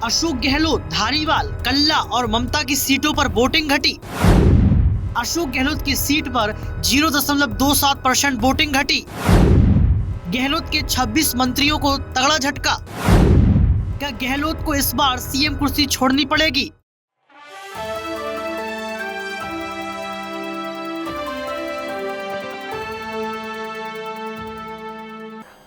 अशोक गहलोत, धारीवाल, कल्ला और ममता की सीटों पर वोटिंग घटी। अशोक गहलोत की सीट पर 0.27% वोटिंग घटी। गहलोत के 26 मंत्रियों को तगड़ा झटका। क्या गहलोत को इस बार सीएम कुर्सी छोड़नी पड़ेगी?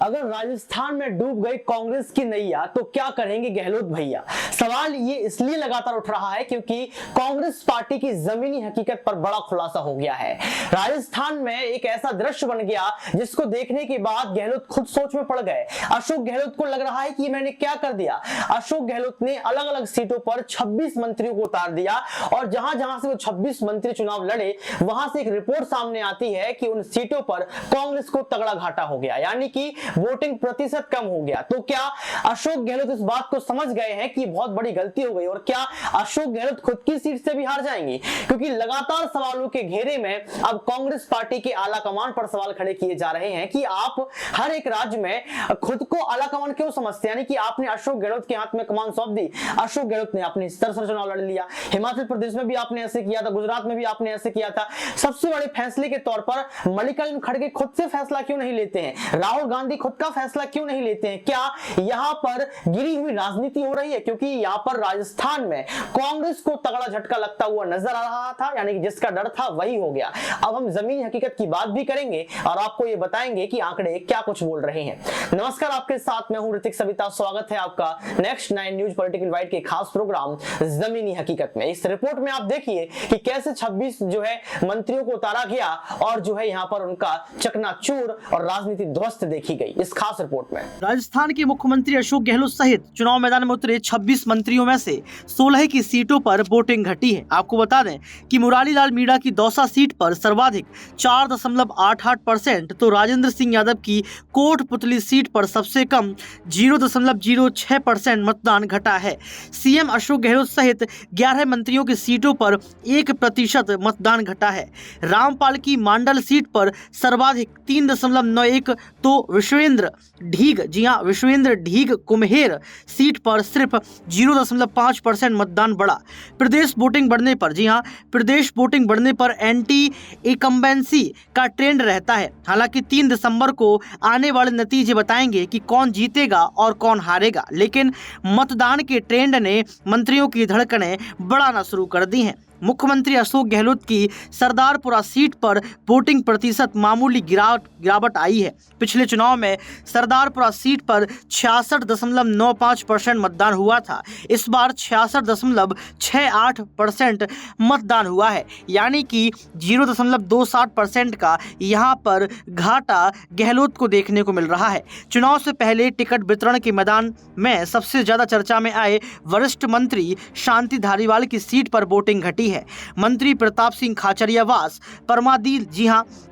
अगर राजस्थान में डूब गई कांग्रेस की नैया तो क्या करेंगे गहलोत भैया? सवाल ये इसलिए लगातार उठ रहा है क्योंकि कांग्रेस पार्टी की जमीनी हकीकत पर बड़ा खुलासा हो गया है। राजस्थान में एक ऐसा दृश्य बन गया जिसको देखने के बाद गहलोत खुद सोच में पड़ गए। अशोक गहलोत को लग रहा है कि मैंने क्या कर दिया। अशोक गहलोत ने अलग अलग सीटों पर 26 मंत्रियों को उतार दिया और जहां जहां से वो 26 मंत्री चुनाव लड़े वहां से एक रिपोर्ट सामने आती है कि उन सीटों पर कांग्रेस को तगड़ा घाटा हो गया, यानी कि वोटिंग प्रतिशत कम हो गया। तो क्या अशोक गहलोत इस बात को समझ गए हैं कि बहुत बड़ी गलती हो गई और क्या अशोक गहलोत खुद की सीट से भी हार जाएंगे? क्योंकि लगातार सवालों के घेरे में अब कांग्रेस पार्टी के आला कमान पर सवाल खड़े किए जा रहे हैं कि आप हर एक राज्य में खुद को आला कमान क्यों समझते हैं, यानी कि आपने अशोक गहलोत के हाथ में कमान सौंप दी। अशोक गहलोत ने अपने स्तर से चुनाव लड़ लिया, हिमाचल प्रदेश में भी आपने ऐसे किया था, गुजरात में भी आपने ऐसे किया था। सबसे बड़े फैसले के तौर पर मल्लिकार्जुन खड़गे खुद से फैसला क्यों नहीं लेते हैं? राहुल गांधी खुद का फैसला क्यों नहीं लेते हैं? क्या यहां पर गिरी हुई राजनीति हो रही है? क्योंकि यहां पर राजस्थान में कांग्रेस को तगड़ा झटका लगता हुआ नजर आ रहा था, यानी कि जिसका डर था वही हो गया। अब हम जमीनी हकीकत की बात भी करेंगे और आपको ये बताएंगे कि आंकड़े क्या कुछ बोल रहे हैं। नमस्कार, आपके साथ मैं हूं ऋतिक सविता। स्वागत है आपका नेक्स्ट 9 न्यूज पॉलिटिकल वाइड के खास प्रोग्राम जमीनी हकीकत में। इस रिपोर्ट में आप देखिए कि कैसे 26 जो है मंत्रियों को उतारा गया और जो है यहां पर उनका चकनाचूर और राजनीति ध्वस्त देखी गई इस खास रिपोर्ट में। राजस्थान के मुख्यमंत्री अशोक गहलोत सहित चुनाव मैदान में उतरे 26 मंत्रियों में से 16 की सीटों पर वोटिंग घटी है। आपको बता दें कि मुरारी लाल मीणा की दौसा सीट पर सर्वाधिक 4.88%, तो राजेंद्र सिंह यादव की कोटपुतली सीट पर सबसे कम 0.06% मतदान घटा है। सीएम अशोक गहलोत सहित 11 मंत्रियों की सीटों पर 1% मतदान घटा है। रामपाल की मांडल सीट पर सर्वाधिक 3.91, तो विश्वेंद्र ढीग, जी हाँ, विश्वेंद्र ढीग कुम्हेर सीट पर सिर्फ 0.5% मतदान बढ़ा। प्रदेश वोटिंग बढ़ने पर, जी हाँ, प्रदेश वोटिंग बढ़ने पर एंटी इनकम्बेंसी का ट्रेंड रहता है। हालांकि 3 दिसंबर को आने वाले नतीजे बताएंगे कि कौन जीतेगा और कौन हारेगा, लेकिन मतदान के ट्रेंड ने मंत्रियों की धड़कनें बढ़ाना शुरू कर दी हैं। मुख्यमंत्री अशोक गहलोत की सरदारपुरा सीट पर वोटिंग प्रतिशत मामूली गिरावट आई है। पिछले चुनाव में सरदारपुरा सीट पर 66.95% मतदान हुआ था। इस बार 66.68% मतदान हुआ है, यानी कि 0.27% का यहाँ पर घाटा गहलोत को देखने को मिल रहा है। चुनाव से पहले टिकट वितरण के मैदान में सबसे ज्यादा चर्चा में आए वरिष्ठ मंत्री शांति धारीवाल की सीट पर वोटिंग घटी है। मंत्री प्रताप सिंह खाचरियावास,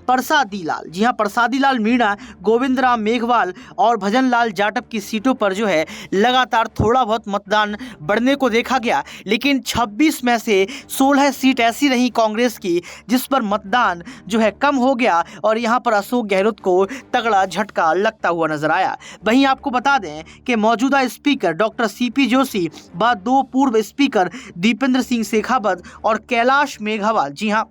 परसादी लाल मीणा, गोविंद राम मेघवाल और भजन लाल जाटव की सीटों पर जो है लगातार थोड़ा बहुत मतदान बढ़ने को देखा गया, लेकिन 26 में से 16 सीट ऐसी रही कांग्रेस की जिस पर मतदान जो है कम हो गया और यहां पर अशोक गहलोत को तगड़ा झटका लगता हुआ नजर आया। वहीं आपको बता दें कि मौजूदा स्पीकर डॉक्टर सीपी जोशी व 2 पूर्व स्पीकर दीपेंद्र सिंह शेखावत और कैलाश मेघवाल, जी हाँ,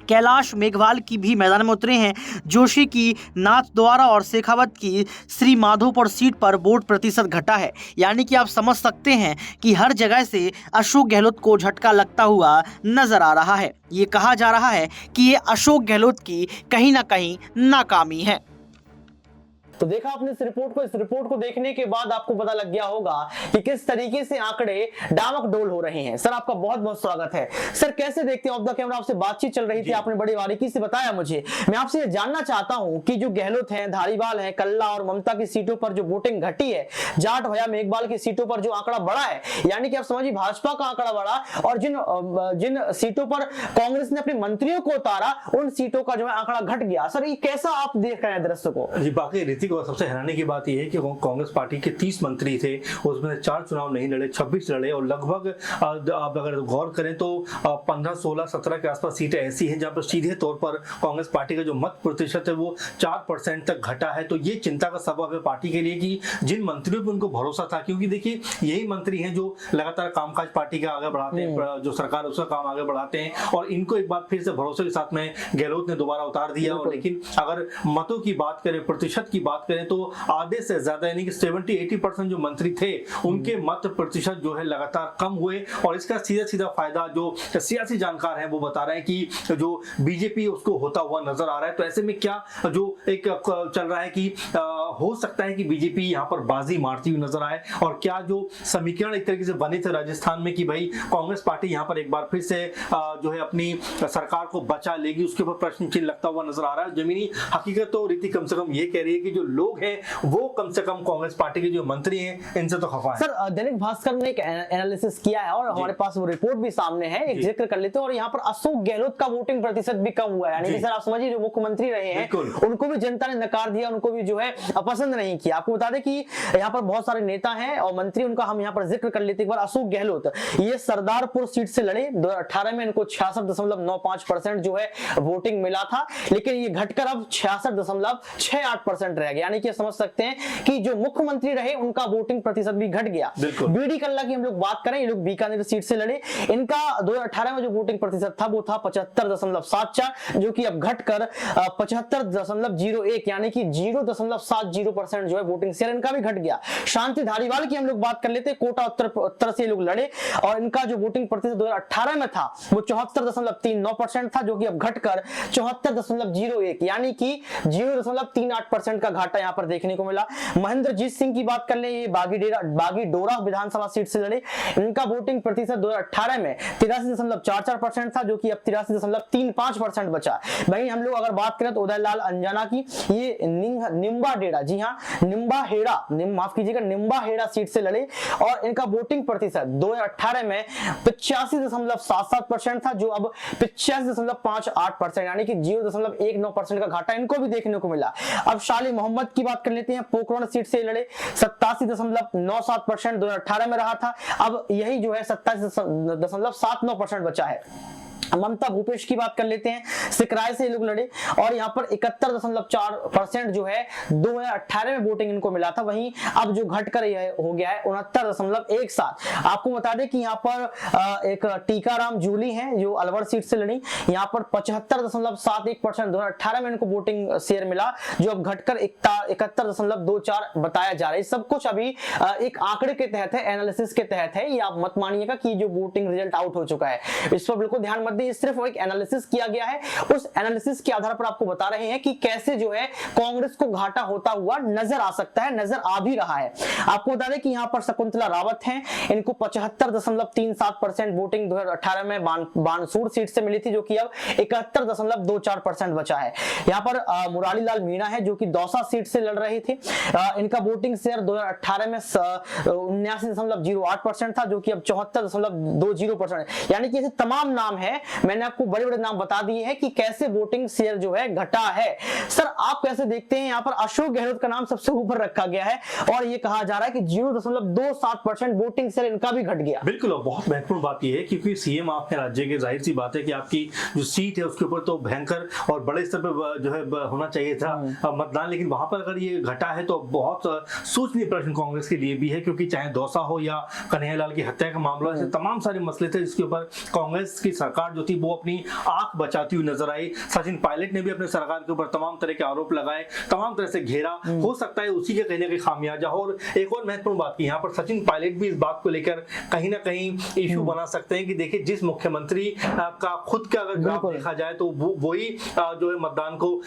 कैलाश मेघवाल की भी मैदान में उतरे हैं। जोशी की नाथद्वारा और शेखावत की श्री माधोपुर सीट पर वोट प्रतिशत घटा है, यानी कि आप समझ सकते हैं कि हर जगह से अशोक गहलोत को झटका लगता हुआ नजर आ रहा है। ये कहा जा रहा है कि ये अशोक गहलोत की कहीं ना कहीं नाकामी है। तो देखा आपने इस रिपोर्ट को देखने के बाद आपको पता लग गया होगा कि किस तरीके से आंकड़े डामाडोल हो रहे हैं। सर, आपका बहुत बहुत स्वागत है। सर, कैसे देखते हैं ऑफ द कैमरा? आपसे बातचीत चल रही थी, आपने बड़ी बारीकी से बताया मुझे। मैं आपसे ये जानना चाहता हूं कि जो गहलोत हैं, धारीवाल हैं, कल्ला और ममता की सीटों पर जो वोटिंग घटी है, जाट भैया मेघवाल की सीटों पर जो आंकड़ा बढ़ा है, यानी कि आप समझिए भाजपा का आंकड़ा बढ़ा और जिन सीटों पर कांग्रेस ने अपने मंत्रियों को उतारा उन सीटों का जो है आंकड़ा घट गया। सर, ये कैसा आप देख रहे हैं दृश्य को? जी, बाकी देखिए सबसे हैरानी की बात यह है कि कांग्रेस पार्टी के 30 मंत्री थे, उसमें 4 चुनाव नहीं लड़े, 26 लड़े और लगभग आप अगर गौर करें तो 15, 16, 17 के आसपास सीटें ऐसी हैं जहां पर सीधे तौर पर कांग्रेस पार्टी का जो मत प्रतिशत है वो 4% तक घटा है। तो ये चिंता का सबब है पार्टी के लिए कि जिन मंत्रियों पर उनको भरोसा था, क्योंकि देखिए यही मंत्री हैं जो लगातार कामकाज पार्टी का आगे बढ़ाते हैं, जो सरकार उसका काम आगे बढ़ाते हैं, और इनको एक बार फिर से भरोसे के साथ में गहलोत ने दोबारा उतार दिया। और लेकिन अगर मतों की बात करें, प्रतिशत की बात करें, तो आधे से ज्यादा यानी कि 70-80% जो मंत्री थे उनके मत प्रतिशत जो है लगातार कम हुए। और इसका सीधा सीधा फायदा जो सियासी जानकार हैं वो बता रहे हैं कि जो बीजेपी उसको होता हुआ नजर आ रहा है। तो ऐसे में क्या जो एक चल रहा है कि हो सकता है कि बीजेपी यहाँ पर बाजी मारती हुई नजर आए, और क्या जो समीकरण एक तरीके से बने थे राजस्थान में कि भाई कांग्रेस पार्टी यहाँ पर एक बार फिर से जो है अपनी सरकार को बचा लेगी, उसके ऊपर प्रश्न चिन्ह लगता हुआ नजर आ रहा है। जमीनी हकीकत तो रीति कम से कम ये कह रही है कि जो लोग हैं वो कम से कम कांग्रेस पार्टी के जो मंत्री हैं इनसे तो खफा है। सर दैनिक भास्कर ने एक एनालिसिस किया है और हमारे पास वो रिपोर्ट भी सामने है, एक जिक्र कर लेते हैं। और यहाँ पर अशोक गहलोत का वोटिंग प्रतिशत भी कम हुआ है, यानी कि सर आप समझिए जो मुख्यमंत्री रहे हैं उनको भी जनता ने नकार दिया, उनको भी जो है अपसंद नहीं किया। आपको बता दें कि यहाँ पर बहुत सारे नेता हैं और मंत्री, उनका हम यहाँ पर जिक्र कर लेते एक बार। अशोक गहलोत ये सरदारपुर सीट से लड़े, 2018 में इनको 66.95% जो है वोटिंग मिला था, लेकिन ये घटकर अब 66.68% रह गया। यानी कि समझ सकते हैं कि जो मुख्यमंत्री रहे उनका वोटिंग प्रतिशत भी घट गया। बीडी कल्ला की हम लोग बात करें, ये लोग बीकानेर सीट से लड़े, इनका 2018 में जो वोटिंग प्रतिशत था वो था 75.74, जो कि अब घटकर 75.01 यानी कि 0.70% जो है वोटिंग शेयर इनका भी घट गया। शांति धारीवाल की हम लोग बात कर लेते हैं, कोटा उत्तर से लोग लड़े और इनका जो वोटिंग प्रतिशत 2018 में था वो 74.39% था, जो कि अब घटकर 74.01 यानी कि 0.38% का घाटा यहाँ पर देखने को मिला। महेंद्रजीत सिंह की बात कर ले, ये बागीडोरा विधानसभा सीट से लड़े, इनका वोटिंग प्रतिशत 2018 में 83.44% था, जो कि अब 83.35% बचा। वहीं हम लोग अगर बात करें तो उदयलाल अंजना की, ये निम्बाहेड़ा, जी हाँ निम्बाहेड़ा, माफ कीजिएगा निम्बाहेड़ा सीट से लड़े और इनका वोटिंग प्रतिशत 2018 में 85.77% था, जो अब 85.58% यानी कि 0.19% का घाटा इनको भी देखने को मिला। अब शाली मोहम्मद की बात कर लेते हैं, पोखरण सीट से लड़े, 87.97% 2018 में रहा था, अब यही जो है 27.79% बचा है। ममता भूपेश की बात कर लेते हैं, सिकराय से लोग लड़े और यहाँ पर 71.4% जो है 2018 में वोटिंग इनको मिला था, वहीं अब जो घटकर हो गया है 69.17। आपको बता दें कि यहाँ पर एक टीकाराम जूली हैं जो अलवर सीट से लड़ी, यहाँ पर 75.71% 2018 में इनको वोटिंग शेयर मिला, जो अब घटकर 71.24 बताया जा रहा है। सब कुछ अभी एक आंकड़े के तहत है, एनालिसिस के तहत है, ये आप मत मानिएगा कि जो वोटिंग रिजल्ट आउट हो चुका है, इस पर बिल्कुल ध्यान मत दीजिए। सिर्फ एक एनालिसिस किया गया है, उस एनालिसिस के आधार पर आपको बता रहे हैं कि कैसे जो है कांग्रेस को घाटा होता हुआ नजर आ सकता है, नजर आ भी रहा है। आपको बता दें कि यहाँ पर शकुंतला रावत हैं, इनको 75.37% वोटिंग 2018 में बानसूर सीट से मिली थी, जो कि अब 71.24% बचा है। यहाँ पर मुरारी लाल मीणा है जो कि दौसा सीट से लड़ रहे थे, इनका वोटिंग शेयर 2018 में 79.08% था, जो कि अब 74.20%। यानी कि ऐसे तमाम नाम है, मैंने आपको बड़े बड़े नाम बता दिए हैं कि कैसे वोटिंग शेयर जो है घटा है। सर आप कैसे देखते हैं, यहाँ पर अशोक गहलोत का नाम सबसे ऊपर रखा गया है और ये कहा जा रहा है कि 0.27% वोटिंग शेयर इनका भी घट गया। बिल्कुल, बहुत महत्वपूर्ण बात यह है क्योंकि सीएम आपके राज्य के, जाहिर सी बात है कि आपकी जो सीट है उसके ऊपर तो भयंकर और बड़े स्तर पर जो है होना चाहिए था मतदान, लेकिन वहां पर अगर ये घटा है तो बहुत सोचनीय प्रश्न कांग्रेस के लिए भी है, क्योंकि चाहे दौसा हो या कन्हैयालाल की हत्या का मामला, ऐसे तमाम सारे मसले थे जिसके ऊपर कांग्रेस की सरकार जो थी वो अपनी आंख बचाती हुई नजर आई। सचिन पायलट ने भी अपने सरकार के ऊपर तमाम तरह के आरोप लगाए, तमाम तरह से घेरा, हो सकता है उसी के कहीं ना कहीं खामियाजा हो। और एक और महत्वपूर्ण बात की, यहाँ पर सचिन पायलट भी इस बात को लेकर कहीं ना कहीं इशू बना सकते हैं कि देखिए जिस मुख्यमंत्री का खुद का अगर ग्राफ देखा जाए तो वही जो है मतदान को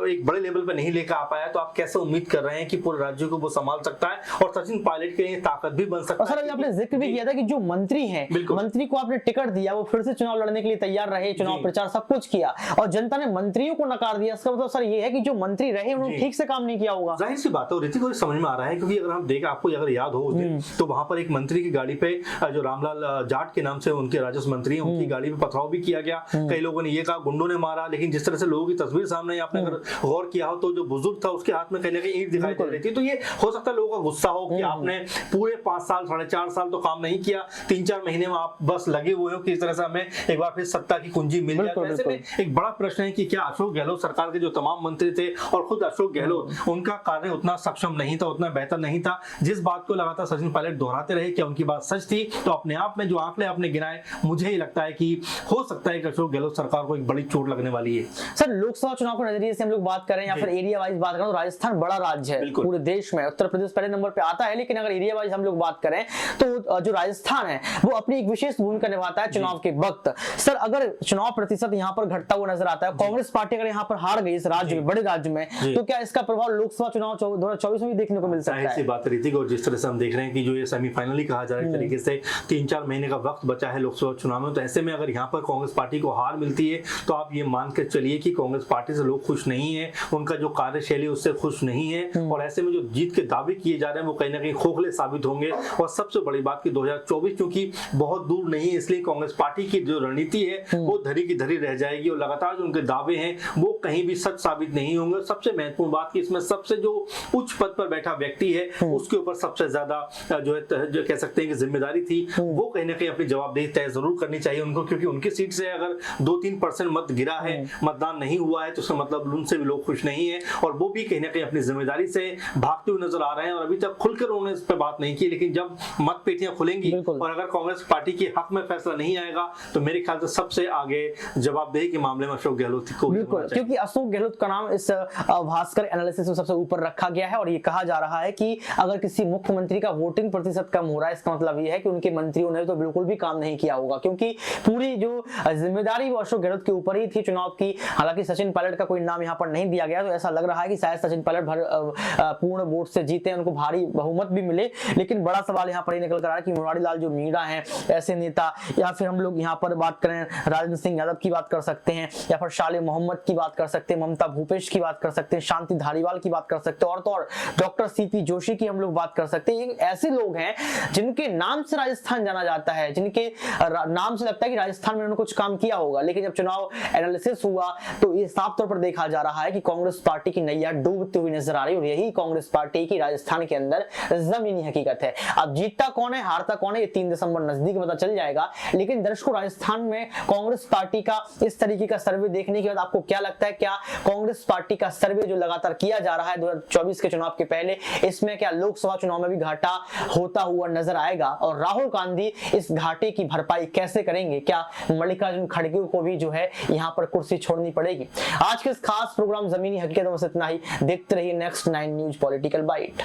एक बड़े लेवल पर नहीं लेकर आ पाया, तो आप कैसे उम्मीद कर रहे हैं कि पूरे राज्य को वो संभाल सकता है और सचिन पायलट के लिए ताकत भी बन सकता है। सर आपने जिक्र भी किया था कि जो मंत्री हैं, मंत्री को आपने टिकट दिया, वो फिर से चुनाव लड़ने के लिए तैयार रहे, चुनाव प्रचार सब कुछ किया और जनता ने मंत्रियों को नकार दिया। इसका मतलब सर ये है कि जो मंत्री रहे उन्होंने ठीक से काम नहीं किया होगा। जाहिर सी बात है, ऋतिक को समझ में आ रहा है क्योंकि अगर हम देखें, आपको अगर याद हो उस दिन, तो वहां पर एक मंत्री की गाड़ी पे जो रामलाल जाट के नाम से उनके राजस्व मंत्री हैं, उनकी गाड़ी पे पथराव भी किया गया। कई लोगों ने ये कहा गुंडों ने मारा, लेकिन जिस तरह से लोगों की तस्वीर सामने आपने अगर गौर किया हो तो जो बुजुर्ग था उसके हाथ में कहीं ना कहीं ईंट दिखाई दे रही थी। तो ये हो सकता है लोगों का गुस्सा हो कि आपने पूरे 5 साल 4.5 साल तो काम नहीं किया, 3-4 महीने में आप बस लगे हुए हो कि इस तरह से हमें एक बार फिर सत्ता की कुंजी मिल जाए। ऐसे में एक बड़ा प्रश्न है कि क्या अशोक गहलोत सरकार के जो तमाम मंत्री थे और खुद अशोक गहलोत, उनका कार्य उतना सक्षम नहीं था, उतना बेहतर नहीं था। जिस बात को लगातार सचिन पायलट दोहराते रहे क्या उनकी बात सच थी? तो अपने आप में जो आंकड़े आपने गिनाए, मुझे ही लगता है कि हो सकता है कि अशोक गहलोत सरकार को एक बड़ी चोट लगने वाली है। सर लोकसभा चुनाव के नजरिए से हम लोग बात करें या फिर एरिया वाइज बात करें तो राजस्थान बड़ा राज्य है पूरे देश में, उत्तर प्रदेश पहले नंबर पे आता है, लेकिन अगर एरिया वाइज हम लोग बात करें तो जो राजस्थान है वो अपनी एक विशेष भूमिका निभाता है चुनाव के वक्त। सर अगर चुनाव प्रतिशत यहाँ पर घटता हुआ नजर आता है, कांग्रेस पार्टी अगर यहाँ पर हार गई इस राज्य में, बड़े राज्य में, तो क्या इसका प्रभाव लोकसभा चुनाव 2024 में भी देखने को मिल सकता है? ऐसी बात ऋतिक, और जिस तरह से हम देख रहे हैं कि जो ये सेमीफाइनल ही कहा जा रहा है तरीके से 3-4 महीने का वक्त बचा है लोकसभा चुनाव में, तो ऐसे में अगर यहाँ पर कांग्रेस पार्टी को हार मिलती है तो आप ये मान के चलिए कि कांग्रेस पार्टी से लोग खुश नहीं है, उनका जो कार्यशैली उससे खुश नहीं है, और ऐसे में जो जीत के दावे किए जा रहे हैं वो कहीं ना कहीं खोखले साबित होंगे। और सबसे बड़ी बात कि 2024 क्योंकि बहुत दूर नहीं है, इसलिए कांग्रेस पार्टी की जो रणनीति है वो धरी की धरी रह जाएगी और लगातार जो उनके दावे हैं वो कहीं भी सच साबित नहीं होंगे। सबसे महत्वपूर्ण बात कि इसमें सबसे जो उच्च पद पर बैठा व्यक्ति है उसके ऊपर सबसे ज्यादा जो कह सकते हैं कि जिम्मेदारी थी, वो कहीं ना कहीं अपनी जवाबदेही तय जरूर करनी चाहिए उनको, क्योंकि उनकी सीट से अगर 2-3% मत गिरा है, मतदान नहीं हुआ है, तो उसका मतलब उनसे भी लोग खुश नहीं है और वो भी कहीं ना कहीं अपनी जिम्मेदारी से भागते हुए नजर आ रहे हैं। और अभी तक खुलकर उन्होंने इस पर बात नहीं की, लेकिन जब मत पेटियां खुलेंगी और अगर कांग्रेस पार्टी के हक में फैसला नहीं आएगा तो मेरे ख्याल से सबसे आगे जवाबदेही के मामले में अशोक गहलोत को, बिल्कुल, क्योंकि अशोक गहलोत का नाम इस भास्कर एनालिसिस में सबसे ऊपर रखा गया है और ये कहा जा रहा है कि अगर किसी मुख्यमंत्री का वोटिंग प्रतिशत कम हो रहा है, इसका मतलब ये है कि उनके मंत्रियों ने तो बिल्कुल भी काम नहीं किया होगा, क्योंकि पूरी जो जिम्मेदारी वो अशोक गहलोत के ऊपर ही थी चुनाव की। हालांकि सचिन पायलट का कोई नाम यहाँ पर नहीं दिया गया, तो ऐसा लग रहा है कि शायद सचिन पायलट पूर्ण वोट से जीते, उनको भारी बहुमत भी मिले। लेकिन बड़ा सवाल यहाँ पर ये निकल कर आ रहा है कि मुरारी लाल जो मीणा है ऐसे नेता, या फिर हम लोग यहाँ पर बात करें राजेंद्र सिंह यादव की बात कर सकते हैं, या फिर शाले मोहम्मद की बात कर सकते हैं, ममता भूपेश की बात कर सकते हैं, शांति धारीवाल की बात कर सकते हैं, और तो और डॉक्टर सीपी जोशी की हम लोग बात कर सकते हैं। ये ऐसे लोग हैं जिनके नाम से राजस्थान जाना जाता है, जिनके नाम से लगता है कि राजस्थान में उन्होंने कुछ काम किया होगा, लेकिन जब चुनाव एनालिसिस हुआ तो ये साफ तौर पर देखा जा रहा है कि कांग्रेस पार्टी की नैया डूबती हुई नजर आ रही है और यही कांग्रेस पार्टी की राजस्थान के अंदर जमीनी हकीकत है। अब जीतता कौन है हारता कौन है ये 3 दिसंबर नजदीक पता चल जाएगा। लेकिन दर्शकों, राजस्थान में कांग्रेस पार्टी का इस तरीके का सर्वे देखने के बाद आपको क्या लगता है, क्या कांग्रेस पार्टी का सर्वे जो लगातार किया जा रहा है 2024 के चुनाव के पहले, इसमें क्या लोकसभा चुनाव में भी घाटा होता हुआ नजर आएगा और राहुल गांधी इस घाटे की भरपाई कैसे करेंगे? क्या मल्लिकार्जुन खड़गे को भी जो है यहाँ पर कुर्सी छोड़नी पड़ेगी? आज के इस खास प्रोग्राम जमीनी हकीकत में इतना ही। देखते रहिए नेक्स्ट 9 न्यूज पॉलिटिकल बाइट।